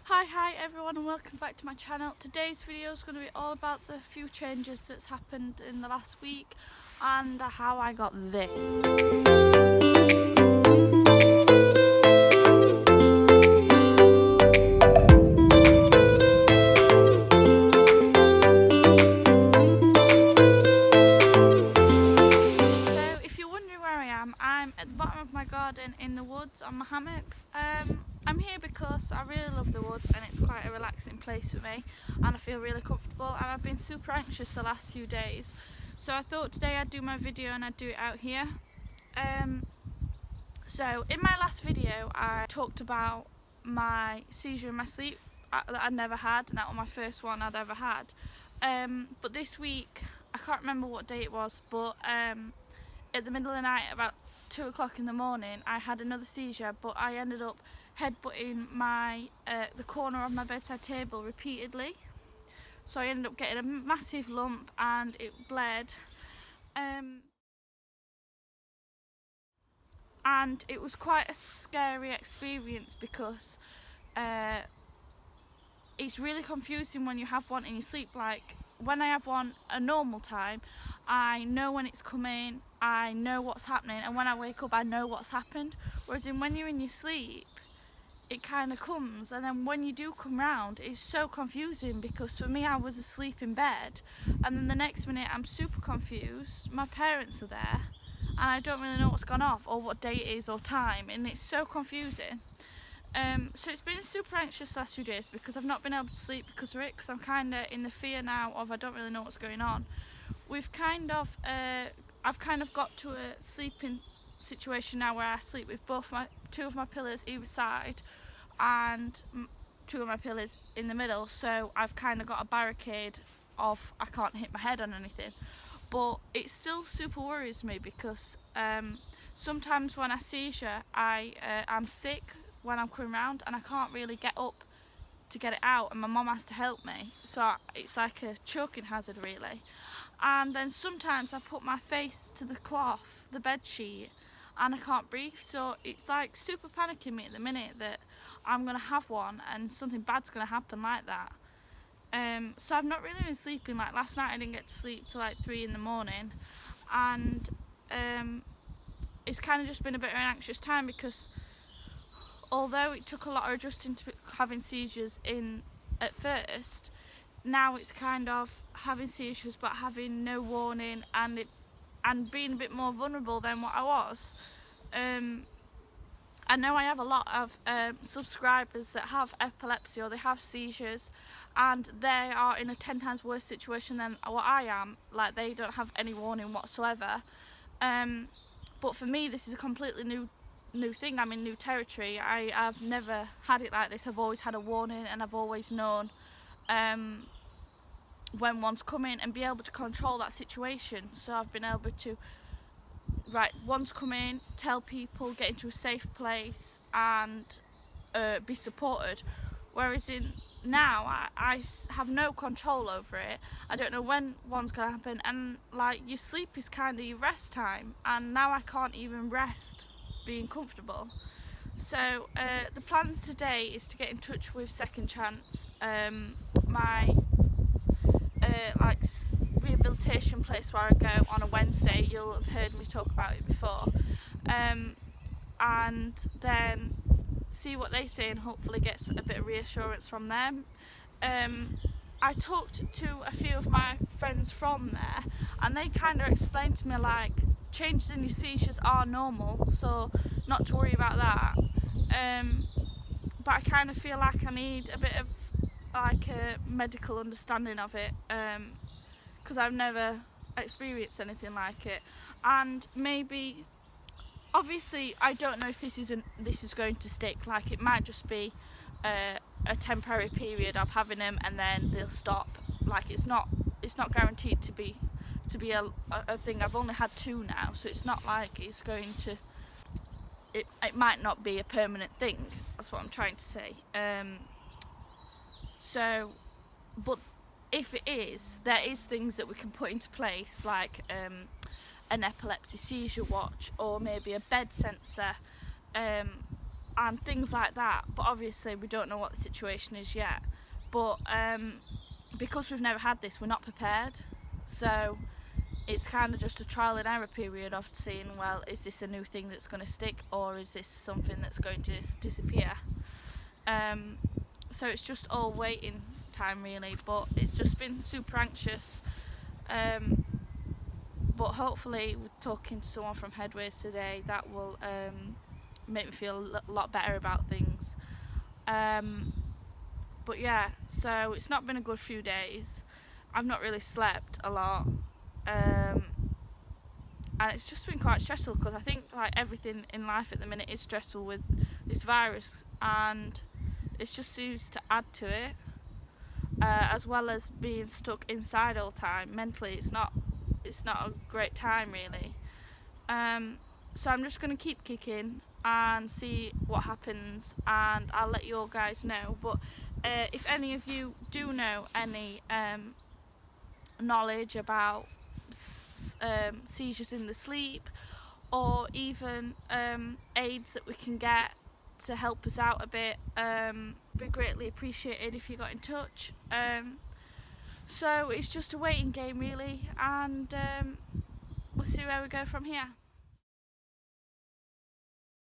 Hi everyone, and welcome back to my channel. Today's video is going to be all about the few changes that's happened in the last week and how I got this. So if you're wondering where I am, I'm at the bottom of my garden in the woods on my hammock. I'm here because I really love the woods and it's quite a relaxing place for me and I feel really comfortable, and I've been super anxious the last few days, so I thought today I'd do my video and I'd do it out here. So in my last video I talked about my seizure in my sleep that I'd never had, and that was my first one I'd ever had. But this week, I can't remember what day it was, but at the middle of the night, about 2 o'clock in the morning, I had another seizure, but I ended up headbutting the corner of my bedside table repeatedly. So I ended up getting a massive lump and it bled. And it was quite a scary experience because it's really confusing when you have one in your sleep. Like when I have one a normal time, I know when it's coming, I know what's happening, and when I wake up I know what's happened. Whereas when you're in your sleep, it kind of comes, and then when you do come round, it's so confusing because for me I was asleep in bed and then the next minute I'm super confused, my parents are there and I don't really know what's gone off or what day it is or time, and it's so confusing. So it's been super anxious the last few days because I've not been able to sleep because of it, because I'm kind of in the fear now of I don't really know what's going on. I've kind of got to a sleeping situation now where I sleep with two of my pillows either side and two of my pillows in the middle, so I've kind of got a barricade of I can't hit my head on anything. But it still super worries me because sometimes when I seizure I'm sick when I'm coming round and I can't really get up to get it out, and my mum has to help me, so it's like a choking hazard really. And then sometimes I put my face to the cloth, the bed sheet, and I can't breathe, so it's like super panicking me at the minute that I'm gonna have one and something bad's gonna happen like that. So I've not really been sleeping. Like last night I didn't get to sleep till like 3 in the morning, and it's kind of just been a bit of an anxious time because although it took a lot of adjusting to having seizures in at first, now it's kind of having seizures but having no warning and being a bit more vulnerable than what I was. I know I have a lot of subscribers that have epilepsy or they have seizures, and they are in a 10 times worse situation than what I am. Like they don't have any warning whatsoever. But for me this is a completely new thing. I'm in new territory. I've never had it like this. I've always had a warning and I've always known when one's coming and be able to control that situation. So I've been able to, right, one's coming, tell people, get into a safe place and be supported. Whereas now I have no control over it. I don't know when one's going to happen, and like your sleep is kind of your rest time, and now I can't even rest being comfortable. So the plans today is to get in touch with Second Chance, my rehabilitation place where I go on a Wednesday. You'll have heard me talk about it before, and then see what they say and hopefully get a bit of reassurance from them. I talked to a few of my friends from there and they kind of explained to me like changes in your seizures are normal, so not to worry about that. But I kind of feel like I need a bit of like a medical understanding of it, because I've never experienced anything like it, and maybe obviously I don't know if this is going to stick. Like it might just be a temporary period of having them and then they'll stop. Like it's not guaranteed to be a thing. I've only had 2 now, so it's not like it's going to, it might not be a permanent thing. That's what I'm trying to say. So but if it is, there is things that we can put into place, like an epilepsy seizure watch or maybe a bed sensor, and things like that. But obviously we don't know what the situation is yet, but because we've never had this, we're not prepared, so it's kind of just a trial and error period of seeing, well, is this a new thing that's going to stick, or is this something that's going to disappear? So it's just all waiting time really, but it's just been super anxious. But hopefully with talking to someone from Headways today, that will make me feel a lot better about things. But yeah, so it's not been a good few days. I've not really slept a lot, and it's just been quite stressful, because I think like everything in life at the minute is stressful with this virus, and it just seems to add to it, as well as being stuck inside all the time. Mentally it's not a great time really. So I'm just going to keep kicking and see what happens, and I'll let you all guys know. But if any of you do know any knowledge about seizures in the sleep, or even aids that we can get to help us out a bit, be greatly appreciated if you got in touch. So it's just a waiting game really, and we'll see where we go from here.